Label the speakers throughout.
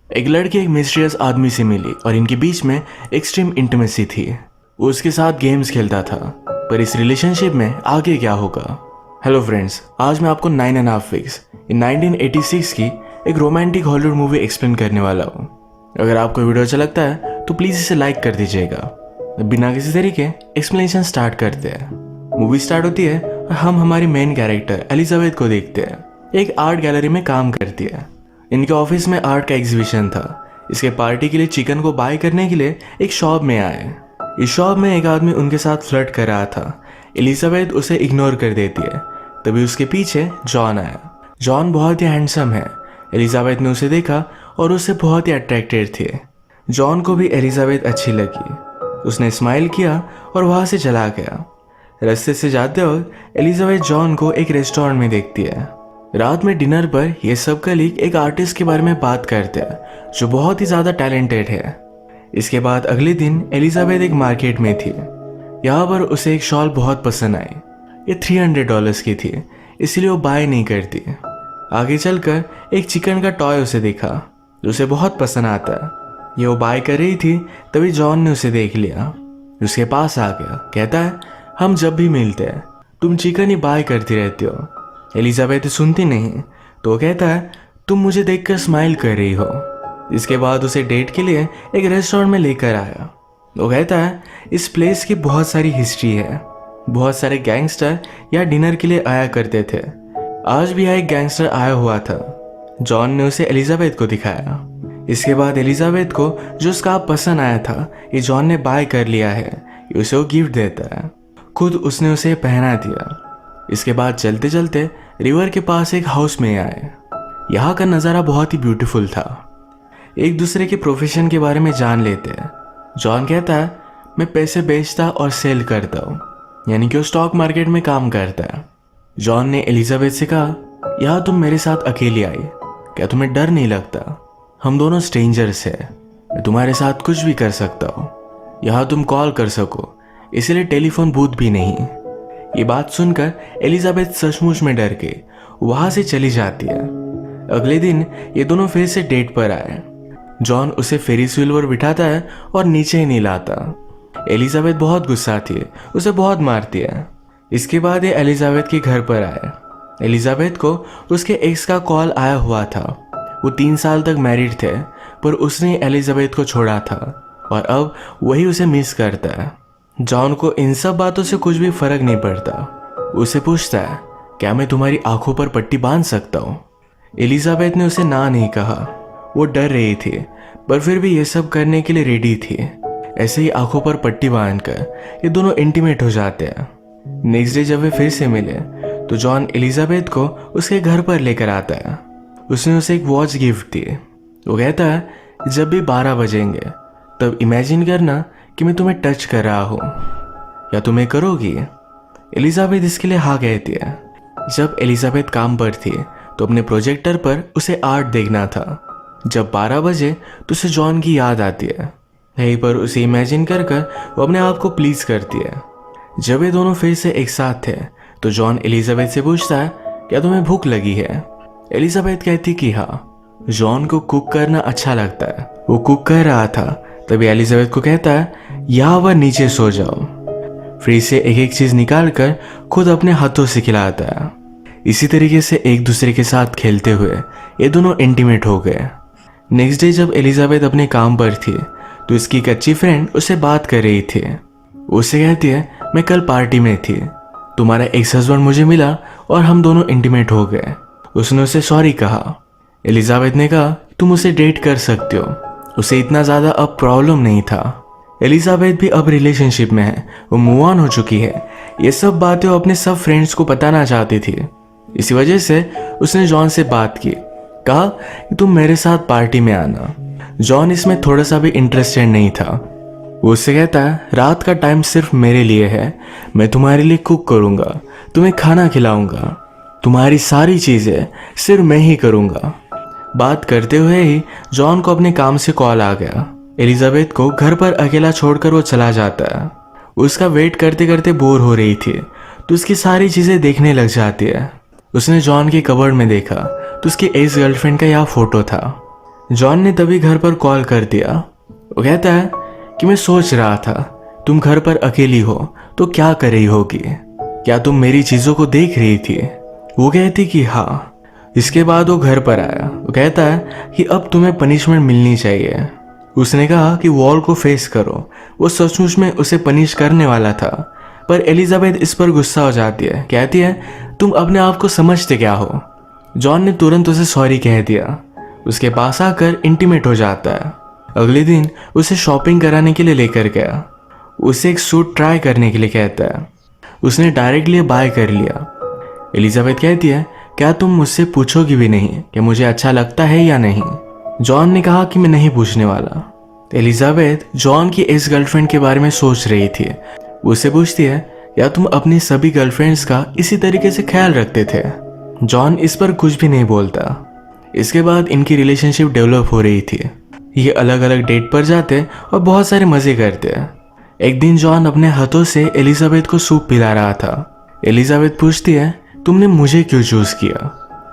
Speaker 1: एक लड़की एक मिस्टीरियस आदमी से मिली और इनके बीच में एक्सट्रीम इंटीमेसी थी। वो उसके साथ गेम्स खेलता था, पर इस रिलेशनशिप में आगे क्या होगा। हेलो फ्रेंड्स, आज मैं आपको 9.5 वीक्स इन 1986 की एक रोमांटिक हॉलीवुड मूवी एक्सप्लेन करने वाला हूँ। अगर आपको वीडियो अच्छा लगता है तो प्लीज़ इसे लाइक कर दीजिएगा। बिना किसी तरीके एक्सप्लेनेशन स्टार्ट करते हैं। मूवी स्टार्ट होती है और हम हमारी मेन कैरेक्टर एलिजाबेथ को देखते हैं। एक आर्ट गैलरी में काम करती है। इनके ऑफिस में आर्ट का एग्जीबिशन था। इसके पार्टी के लिए चिकन को बाय करने के लिए एक शॉप में आए। इस शॉप में एक आदमी उनके साथ फ्लर्ट कर रहा था। एलिजाबेथ उसे इग्नोर कर देती है। तभी उसके पीछे जॉन आया। जॉन बहुत ही हैंडसम है। एलिजाबेथ ने उसे देखा और उससे बहुत ही अट्रैक्टेड थे। जॉन को भी एलिजाबेथ अच्छी लगी। उसने स्माइल किया और वहां से चला गया। रास्ते से जाते वक्त एलिजाबेथ जॉन को एक रेस्टोरेंट में देखती है। रात में डिनर पर ये सब कलीग एक आर्टिस्ट के बारे में बात करते हैं जो बहुत ही ज्यादा टैलेंटेड है। इसके बाद अगले दिन एलिजाबेथ एक मार्केट में थी। यहाँ पर उसे एक शॉल बहुत पसंद आई। ये $300 की थी, इसलिए वो बाय नहीं करती। आगे चलकर एक चिकन का टॉय उसे देखा जो उसे बहुत पसंद आता है। ये वो बाय कर रही थी, तभी जॉन ने उसे देख लिया। उसके पास आ गया, कहता है हम जब भी मिलते हैं तुम चिकन ही बाय करती रहती हो। एलिजाबेथ सुनती नहीं तो वो कहता है तुम मुझे देखकर स्माइल कर रही हो। इसके बाद उसे डेट के लिए एक रेस्टोरेंट में लेकर आया। वो कहता है इस प्लेस की बहुत सारी हिस्ट्री है। बहुत सारे गैंगस्टर यहाँ डिनर के लिए आया करते थे। आज भी यहाँ एक गैंगस्टर आया हुआ था। जॉन ने उसे एलिजाबेथ को दिखाया। इसके बाद एलिजाबेथ को जो स्कार्फ पसंद आया था ये जॉन ने बाय कर लिया है। ये उसे वो गिफ्ट देता है। खुद उसने उसे पहना दिया। इसके बाद चलते चलते रिवर के पास एक हाउस में आए। यहाँ का नज़ारा बहुत ही ब्यूटीफुल था। एक दूसरे के प्रोफेशन के बारे में जान लेते हैं। जॉन कहता है मैं पैसे बेचता और सेल करता हूँ, यानी कि वो स्टॉक मार्केट में काम करता है। जॉन ने एलिजाबेथ से कहा यहाँ तुम मेरे साथ अकेली आई, क्या तुम्हें डर नहीं लगता? हम दोनों स्ट्रेंजर्स हैं, मैं तुम्हारे साथ कुछ भी कर सकता हूँ। यहाँ तुम कॉल कर सको, इसलिए टेलीफोन बूथ भी नहीं। ये बात सुनकर एलिजाबेथ सचमुच में डर के वहां से चली जाती है। अगले दिन ये दोनों फिर से डेट पर आए। जॉन उसे फेरिस व्हील पर बिठाता है और नीचे ही नहीं लाता। एलिजाबेथ बहुत गुस्सा थी, उसे बहुत मारती है। इसके बाद ये एलिजाबेथ के घर पर आए। एलिजाबेथ को उसके एक्स का कॉल आया हुआ था। वो 3 साल तक मैरिड थे, पर उसने एलिजाबेथ को छोड़ा था और अब वही उसे मिस करता है। जॉन को इन सब बातों से कुछ भी फर्क नहीं पड़ता। उसे पूछता है क्या मैं तुम्हारी आंखों पर पट्टी बांध सकता हूँ? एलिजाबेथ ने उसे ना नहीं कहा। वो डर रही थी, पर फिर भी ये सब करने के लिए रेडी थी। ऐसे ही आंखों पर पट्टी बांधकर ये दोनों इंटीमेट हो जाते हैं। नेक्स्ट डे जब वे फिर से मिले तो जॉन एलिजाबेथ को उसके घर पर लेकर आता है। उसने उसे एक वॉच गिफ्ट दी। वो कहता है जब भी 12 बजेंगे तब इमेजिन करना कि मैं तुम्हें टच कर रहा हूँ, या तुम्हें करोगी? एलिजाबेथ इसके लिए हाँ कहती है। जब एलिजाबेथ काम पर थी तो अपने प्रोजेक्टर पर उसे आर्ट देखना था। जब 12 बजे तो उसे जॉन की याद आती है। यहीं पर उसे इमेजिन कर वो अपने आप को प्लीज करती है। जब ये दोनों फिर से एक साथ थे तो जॉन एलिजाबेथ से पूछता है क्या तुम्हें भूख लगी है? एलिजाबेथ कहती कि हाँ। जॉन को कुक करना अच्छा लगता है। वो कुक कर रहा था, तभी एलिजाबेथ को कहता है यहाँ वह नीचे सो जाओ। फ्रिज से एक एक चीज निकाल कर खुद अपने हाथों से खिलाता है। इसी तरीके से एक दूसरे के साथ खेलते हुए ये दोनों इंटीमेट हो गए। नेक्स्ट डे जब एलिजाबेथ अपने काम पर थी तो इसकी एक अच्छी फ्रेंड उससे बात कर रही थी। उससे कहती है मैं कल पार्टी में थी, तुम्हारा एक्स हस्बैंड मुझे मिला और हम दोनों इंटीमेट हो गए। उसने उसे सॉरी कहा। एलिजाबेथ ने कहा तुम उसे डेट कर सकते हो, उसे इतना ज्यादा अब प्रॉब्लम नहीं था। एलिजाबेथ भी अब रिलेशनशिप में है, वो मूव ऑन हो चुकी है। ये सब बातें वो अपने सब फ्रेंड्स को बताना चाहती थी। इसी वजह से उसने जॉन से बात की, कहा कि तुम मेरे साथ पार्टी में आना। जॉन इसमें थोड़ा सा भी इंटरेस्टेड नहीं था। वो उससे कहता है रात का टाइम सिर्फ मेरे लिए है, मैं तुम्हारे लिए कुक करूंगा, तुम्हें खाना खिलाऊंगा, तुम्हारी सारी चीजें सिर्फ मैं ही करूंगा। बात करते हुए ही जॉन को अपने काम से कॉल आ गया। एलिजाबेथ को घर पर अकेला छोड़कर वो चला जाता है। उसका वेट करते करते बोर हो रही थी तो उसकी सारी चीजें देखने लग जाती है। उसने जॉन के कबर्ड में देखा तो उसकी एक्स गर्लफ्रेंड का यहाँ फोटो था। जॉन ने तभी घर पर कॉल कर दिया। वो कहता है कि मैं सोच रहा था तुम घर पर अकेली हो तो क्या कर रही होगी, क्या तुम मेरी चीजों को देख रही थी। वो कहती कि हाँ। इसके बाद वो घर पर आया। वो कहता है कि अब तुम्हें पनिशमेंट मिलनी चाहिए। उसने कहा कि वॉल को फेस करो। वो सचमुच में उसे पनिश करने वाला था, पर एलिजाबेथ इस पर गुस्सा हो जाती है। कहती है तुम अपने आप को समझते क्या हो। जॉन ने तुरंत उसे सॉरी कह दिया। उसके पास आकर इंटीमेट हो जाता है। अगले दिन उसे शॉपिंग कराने के लिए लेकर गया। उसे एक सूट ट्राई करने के लिए कहता है। उसने डायरेक्टली बाय कर लिया। एलिजाबेथ कहती है क्या तुम मुझसे पूछोगी भी नहीं कि मुझे अच्छा लगता है या नहीं। जॉन ने कहा कि मैं नहीं पूछने वाला। एलिजाबेथ जॉन की एक्स गर्लफ्रेंड के बारे में सोच रही थी। उससे पूछती है या तुम अपनी सभी गर्लफ्रेंड्स का इसी तरीके से ख्याल रखते थे। जॉन इस पर कुछ भी नहीं बोलता। इसके बाद इनकी रिलेशनशिप डेवलप हो रही थी। ये अलग अलग डेट पर जाते और बहुत सारे मजे करते। एक दिन जॉन अपने हाथों से एलिजाबेथ को सूप पिला रहा था। एलिजाबेथ पूछती है तुमने मुझे क्यों चूज किया।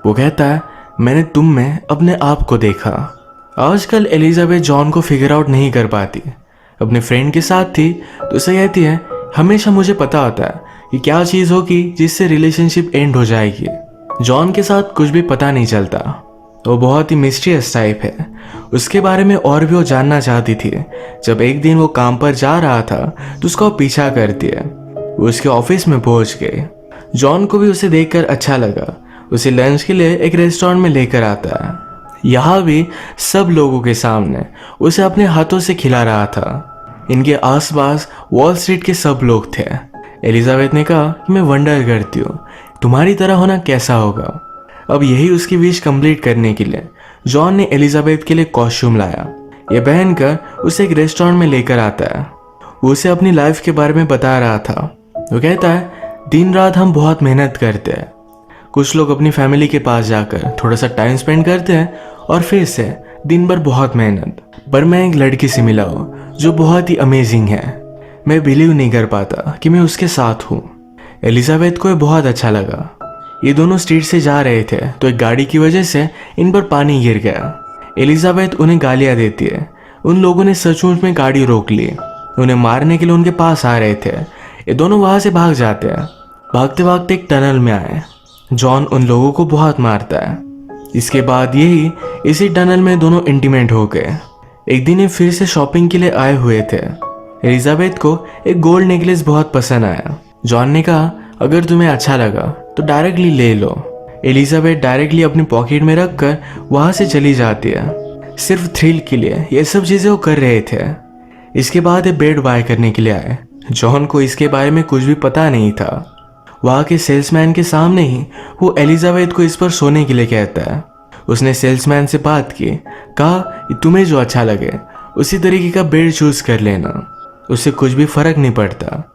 Speaker 1: वो कहता है मैंने तुम में अपने आप को देखा। आजकल एलिजाबेथ जॉन को फिगर आउट नहीं कर पाती। अपने फ्रेंड के साथ थी तो उसे कहती है हमेशा मुझे पता होता है कि क्या चीज़ होगी जिससे रिलेशनशिप एंड हो जाएगी। जॉन के साथ कुछ भी पता नहीं चलता। वो बहुत ही मिस्टीरियस टाइप है। उसके बारे में और भी वो जानना चाहती थी। जब एक दिन वो काम पर जा रहा था तो उसका वो पीछा करती है। वो उसके ऑफिस में पहुंच गए। जॉन को भी उसे देखकर अच्छा लगा। उसे लंच के लिए एक रेस्टोरेंट में लेकर आता है। यहाँ भी सब लोगों के सामने उसे अपने हाथों से खिला रहा था। इनके आसपास वॉल स्ट्रीट के सब लोग थे। एलिजाबेथ ने कहा कि मैं वंडर करती हूँ तुम्हारी तरह होना कैसा होगा। अब यही उसकी विश कंप्लीट करने के लिए जॉन ने एलिजाबेथ के लिए कॉस्ट्यूम लाया। ये पहनकर उसे एक रेस्टोरेंट में लेकर आता है। वो उसे अपनी लाइफ के बारे में बता रहा था। वो कहता है दिन रात हम बहुत मेहनत करते हैं। कुछ लोग अपनी फैमिली के पास जाकर थोड़ा सा टाइम स्पेंड करते हैं और फिर से दिन भर बहुत मेहनत। पर मैं एक लड़की से मिला हूँ जो बहुत ही अमेजिंग है। मैं बिलीव नहीं कर पाता कि मैं उसके साथ हूँ। एलिजाबेथ को ये बहुत अच्छा लगा। ये दोनों स्ट्रीट से जा रहे थे तो एक गाड़ी की वजह से इन पर पानी गिर गया। एलिजाबेथ उन्हें गालियाँ देती है। उन लोगों ने सचमुच में गाड़ी रोक ली। उन्हें मारने के लिए उनके पास आ रहे थे। ये दोनों वहाँ से भाग जाते हैं। भागते भागते एक टनल में आए। जॉन उन लोगों को बहुत मारता है। इसके बाद इसी टनल में दोनों इंटीमेट हो गए। एक दिन ये फिर से शॉपिंग के लिए आए हुए थे। एलिजाबेथ को एक गोल्ड नेकलेस बहुत पसंद आया। जॉन ने कहा अगर तुम्हें अच्छा लगा तो डायरेक्टली ले लो। एलिजाबेथ डायरेक्टली अपनी पॉकेट में रखकर वहां से चली जाती है। सिर्फ थ्रिल के लिए ये सब चीजें वो कर रहे थे। इसके बाद ये बेड बाय करने के लिए आए। जॉन को इसके बारे में कुछ भी पता नहीं था। वहाँ के सेल्समैन के सामने ही वो एलिजाबेथ को इस पर सोने के लिए कहता है। उसने सेल्समैन से बात की, कहा तुम्हें जो अच्छा लगे उसी तरीके का बेड चूज कर लेना, उससे कुछ भी फर्क नहीं पड़ता।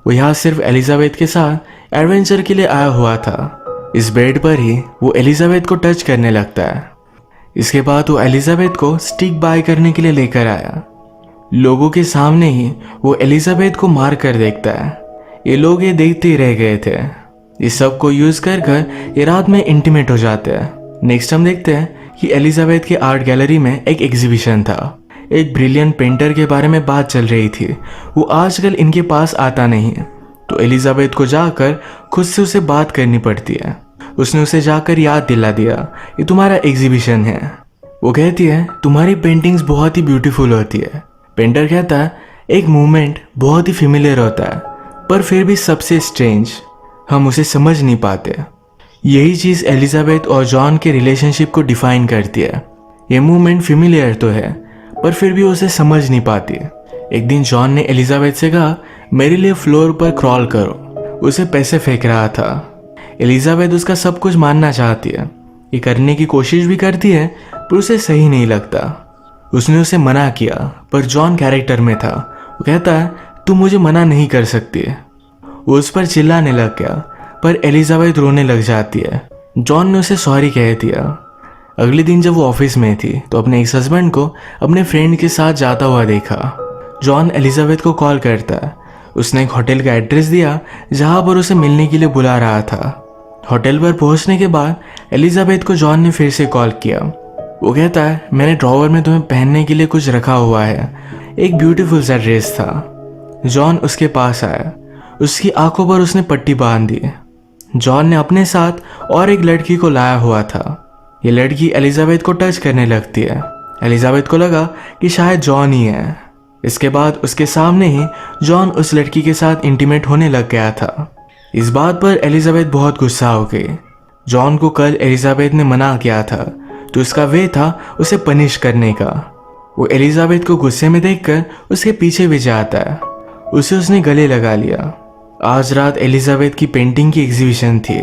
Speaker 1: वो यहाँ सिर्फ एलिजाबेथ के साथ एडवेंचर के लिए आया हुआ था। इस बेड पर ही वो एलिजाबेथ को टच करने लगता है। इसके बाद वो एलिजाबेथ को स्टिक बाय करने के लिए लेकर आया। लोगों के सामने ही वो एलिजाबेथ को मार कर देखता है। ये लोग ये देखते ही रह गए थे। इस सब को यूज कर ये रात में इंटीमेट हो जाते हैं। नेक्स्ट हम देखते हैं कि एलिजाबेथ के आर्ट गैलरी में एक एग्जीबिशन था। एक ब्रिलियंट पेंटर के बारे में बात चल रही थी। वो आजकल इनके पास आता नहीं है तो एलिजाबेथ को जाकर खुद से उसे बात करनी पड़ती है। उसने उसे जाकर याद दिला दिया ये तुम्हारा एग्जीबिशन है। वो कहती है तुम्हारी पेंटिंग्स बहुत ही ब्यूटीफुल होती है। पेंटर कहता है एक मूवमेंट बहुत ही फेमिलियर होता है पर फिर भी सबसे स्ट्रेंज, हम उसे समझ नहीं पाते। यही चीज़ एलिजाबेथ और जॉन के रिलेशनशिप को डिफाइन करती है। ये मूवमेंट फेमिलियर तो है पर फिर भी उसे समझ नहीं पाती। एक दिन जॉन ने एलिजाबेथ से कहा मेरे लिए फ्लोर पर क्रॉल करो। उसे पैसे फेंक रहा था। एलिजाबेथ उसका सब कुछ मानना चाहती है। ये करने की कोशिश भी करती है पर उसे सही नहीं लगता। उसने उसे मना किया पर जॉन कैरेक्टर में था। वो कहता है तुम मुझे मना नहीं कर सकती। वो उस पर चिल्लाने लग गया पर एलिजाबेथ रोने लग जाती है। जॉन ने उसे सॉरी कह दिया। अगले दिन जब वो ऑफिस में थी तो अपने एक्स हस्बैंड को अपने फ्रेंड के साथ जाता हुआ देखा। जॉन एलिजाबेथ को कॉल करता है। उसने एक होटल का एड्रेस दिया जहां पर उसे मिलने के लिए बुला रहा था। होटल पर पहुंचने के बाद एलिजाबेथ को जॉन ने फिर से कॉल किया। वो कहता है मैंने ड्रॉवर में तुम्हें पहनने के लिए कुछ रखा हुआ है। एक ब्यूटीफुल सा ड्रेस था। जॉन उसके पास आया। उसकी आंखों पर उसने पट्टी बांध दी। जॉन ने अपने साथ और एक लड़की को लाया हुआ था। ये लड़की एलिजाबेथ को टच करने लगती है। एलिजाबेथ को लगा कि शायद जॉन ही है। इसके बाद उसके सामने ही जॉन उस लड़की के साथ इंटीमेट होने लग गया था। इस बात पर एलिजाबेथ बहुत गुस्सा हो गई। जॉन को कल एलिजाबेथ ने मना किया था, तो उसका वे था उसे पनिश करने का। वो एलिजाबेथ को गुस्से में देखकर उसके पीछे भी जाता है। उसे उसने गले लगा लिया। आज रात एलिजाबेथ की पेंटिंग की एग्जीबिशन थी।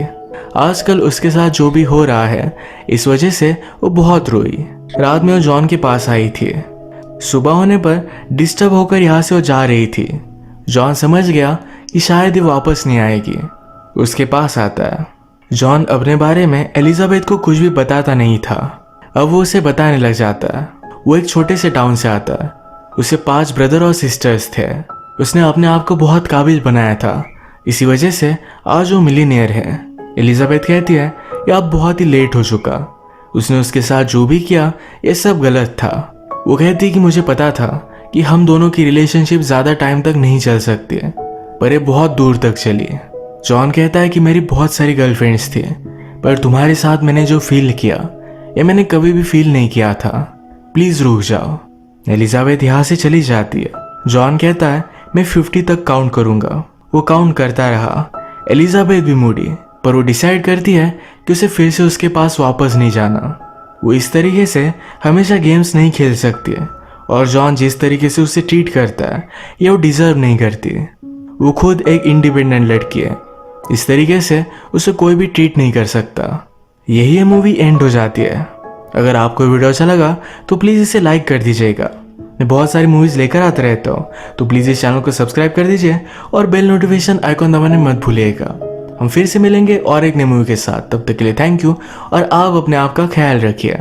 Speaker 1: आजकल उसके साथ जो भी हो रहा है, इस वजह से वो बहुत रोई। रात में वो जॉन के पास आई थी। सुबह होने पर डिस्टर्ब होकर यहाँ से वो जा रही थी। जॉन समझ गया कि शायद ये वापस नहीं आएगी। उसके पास आता है। जॉन अपने बारे में एलिजाबेथ को कुछ भी बताता नहीं था। अब वो उसे बताने लग जाता है। वो एक छोटे से टाउन से आता है। उसे 5 ब्रदर और सिस्टर्स थे। उसने अपने आप को बहुत काबिल बनाया था। इसी वजह से आज वो मिलीनियर है। एलिजाबेथ कहती है कि अब बहुत ही लेट हो चुका। उसने उसके साथ जो भी किया ये सब गलत था। वो कहती कि मुझे पता था कि हम दोनों की रिलेशनशिप ज़्यादा टाइम तक नहीं चल सकती, पर ये बहुत दूर तक चली। जॉन कहता है कि मेरी बहुत सारी गर्लफ्रेंड्स थी, पर तुम्हारे साथ मैंने जो फील किया ये मैंने कभी भी फील नहीं किया था। प्लीज़ रुक जाओ। एलिजाबेथ यहाँ से चली जाती है। जॉन कहता है मैं 50 तक काउंट करूँगा। वो काउंट करता रहा। एलिजाबेथ भी मुड़ी, पर वो डिसाइड करती है कि उसे फिर से उसके पास वापस नहीं जाना। वो इस तरीके से हमेशा गेम्स नहीं खेल सकती है, और जॉन जिस तरीके से उसे ट्रीट करता है ये वो डिजर्व नहीं करती। वो खुद एक इंडिपेंडेंट लड़की है। इस तरीके से उसे कोई भी ट्रीट नहीं कर सकता। यही ये मूवी एंड हो जाती है। अगर आपको वीडियो अच्छा लगा तो प्लीज़ इसे लाइक कर दीजिएगा। मैं बहुत सारी मूवीज़ लेकर आता रहता हूँ, तो प्लीज़ इस चैनल को सब्सक्राइब कर दीजिए और बेल नोटिफिकेशन आइकॉन दबाने मत भूलिएगा। हम फिर से मिलेंगे और एक नई मूवी के साथ। तब तक के लिए थैंक यू और आप अपने आप का ख्याल रखिए।